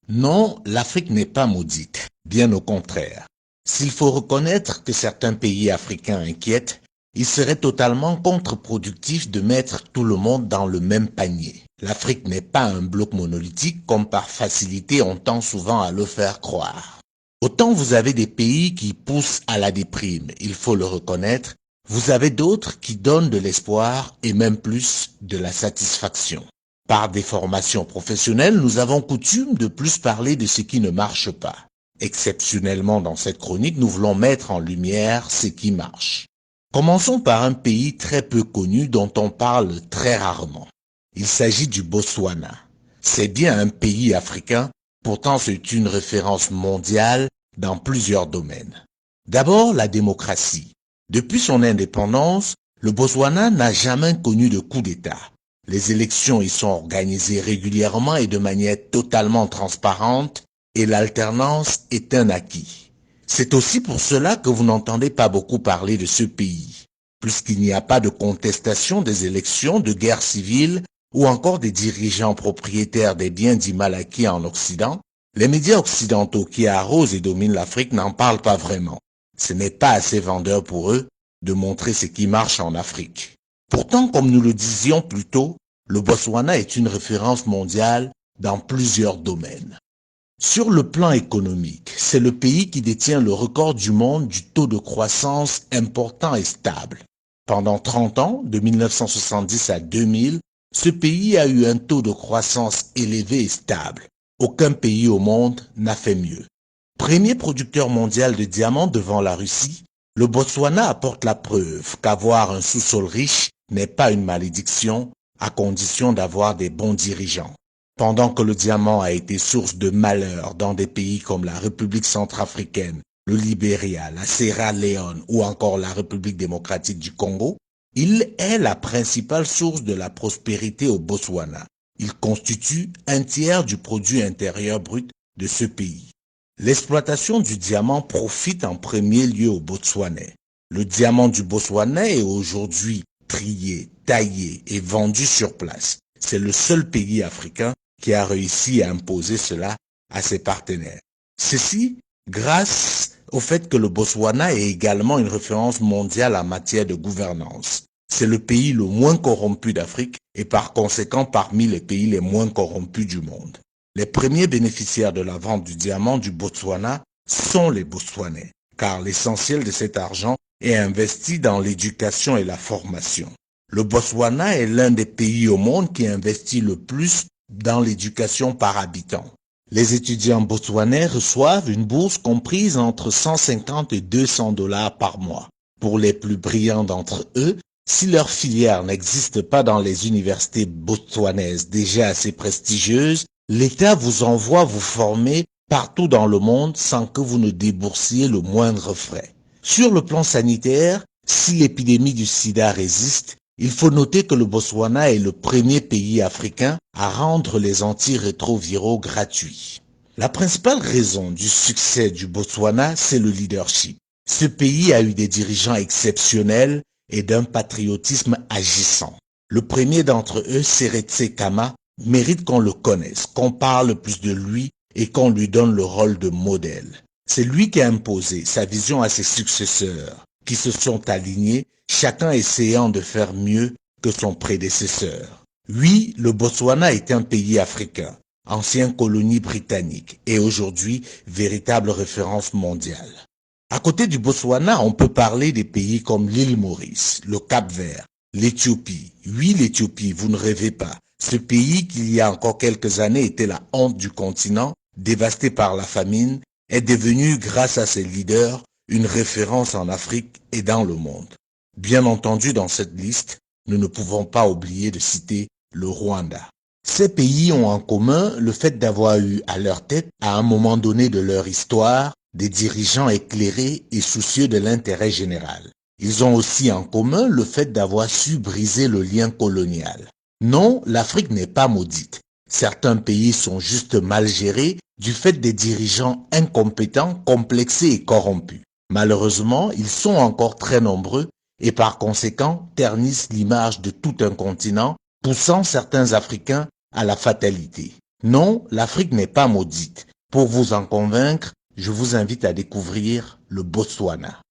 Non, l'Afrique n'est pas maudite, bien au contraire. S'il faut reconnaître que certains pays africains inquiètent, il serait totalement contre-productif de mettre tout le monde dans le même panier. L'Afrique n'est pas un bloc monolithique comme par facilité on tend souvent à le faire croire. Autant vous avez des pays qui poussent à la déprime, il faut le reconnaître, vous avez d'autres qui donnent de l'espoir et même plus de la satisfaction. Par des formations professionnelles, nous avons coutume de plus parler de ce qui ne marche pas. Exceptionnellement dans cette chronique, nous voulons mettre en lumière ce qui marche. Commençons par un pays très peu connu dont on parle très rarement. Il s'agit du Botswana. C'est bien un pays africain, pourtant c'est une référence mondiale dans plusieurs domaines. D'abord, la démocratie. Depuis son indépendance, le Botswana n'a jamais connu de coup d'État. Les élections y sont organisées régulièrement et de manière totalement transparente et l'alternance est un acquis. C'est aussi pour cela que vous n'entendez pas beaucoup parler de ce pays, puisqu'il n'y a pas de contestation des élections, de guerre civile ou encore des dirigeants propriétaires des biens dits mal acquis en Occident. Les médias occidentaux qui arrosent et dominent l'Afrique n'en parlent pas vraiment. Ce n'est pas assez vendeur pour eux de montrer ce qui marche en Afrique. Pourtant, comme nous le disions plus tôt, le Botswana est une référence mondiale dans plusieurs domaines. Sur le plan économique, c'est le pays qui détient le record du monde du taux de croissance important et stable. Pendant 30 ans, de 1970 à 2000, ce pays a eu un taux de croissance élevé et stable. Aucun pays au monde n'a fait mieux. Premier producteur mondial de diamants devant la Russie, le Botswana apporte la preuve qu'avoir un sous-sol riche n'est pas une malédiction, à condition d'avoir des bons dirigeants. Pendant que le diamant a été source de malheur dans des pays comme la République centrafricaine, le Libéria, la Sierra Leone ou encore la République démocratique du Congo, il est la principale source de la prospérité au Botswana. Il constitue un tiers du produit intérieur brut de ce pays. L'exploitation du diamant profite en premier lieu au Botswanais. Le diamant du Botswana est aujourd'hui trié, taillé et vendu sur place. C'est le seul pays africain qui a réussi à imposer cela à ses partenaires. Ceci grâce au fait que le Botswana est également une référence mondiale en matière de gouvernance. C'est le pays le moins corrompu d'Afrique et par conséquent parmi les pays les moins corrompus du monde. Les premiers bénéficiaires de la vente du diamant du Botswana sont les Botswanais, car l'essentiel de cet argent est investi dans l'éducation et la formation. Le Botswana est l'un des pays au monde qui investit le plus dans l'éducation par habitant. Les étudiants botswanais reçoivent une bourse comprise entre 150 et 200 dollars par mois. Pour les plus brillants d'entre eux, si leur filière n'existe pas dans les universités botswanaises déjà assez prestigieuses, l'État vous envoie vous former partout dans le monde sans que vous ne déboursiez le moindre frais. Sur le plan sanitaire, si l'épidémie du sida résiste, il faut noter que le Botswana est le premier pays africain à rendre les antirétroviraux gratuits. La principale raison du succès du Botswana, c'est le leadership. Ce pays a eu des dirigeants exceptionnels et d'un patriotisme agissant. Le premier d'entre eux, Seretse Khama, mérite qu'on le connaisse, qu'on parle plus de lui et qu'on lui donne le rôle de modèle. C'est lui qui a imposé sa vision à ses successeurs, qui se sont alignés, chacun essayant de faire mieux que son prédécesseur. Oui, le Botswana est un pays africain, ancienne colonie britannique et aujourd'hui véritable référence mondiale. À côté du Botswana, on peut parler des pays comme l'île Maurice, le Cap-Vert, l'Éthiopie. Oui, l'Éthiopie, vous ne rêvez pas. Ce pays qui il y a encore quelques années était la honte du continent, dévasté par la famine, est devenu, grâce à ses leaders, une référence en Afrique et dans le monde. Bien entendu, dans cette liste, nous ne pouvons pas oublier de citer le Rwanda. Ces pays ont en commun le fait d'avoir eu à leur tête, à un moment donné de leur histoire, des dirigeants éclairés et soucieux de l'intérêt général. Ils ont aussi en commun le fait d'avoir su briser le lien colonial. Non, l'Afrique n'est pas maudite. Certains pays sont juste mal gérés du fait des dirigeants incompétents, complexés et corrompus. Malheureusement, ils sont encore très nombreux et par conséquent ternissent l'image de tout un continent, poussant certains Africains à la fatalité. Non, l'Afrique n'est pas maudite. Pour vous en convaincre, je vous invite à découvrir le Botswana.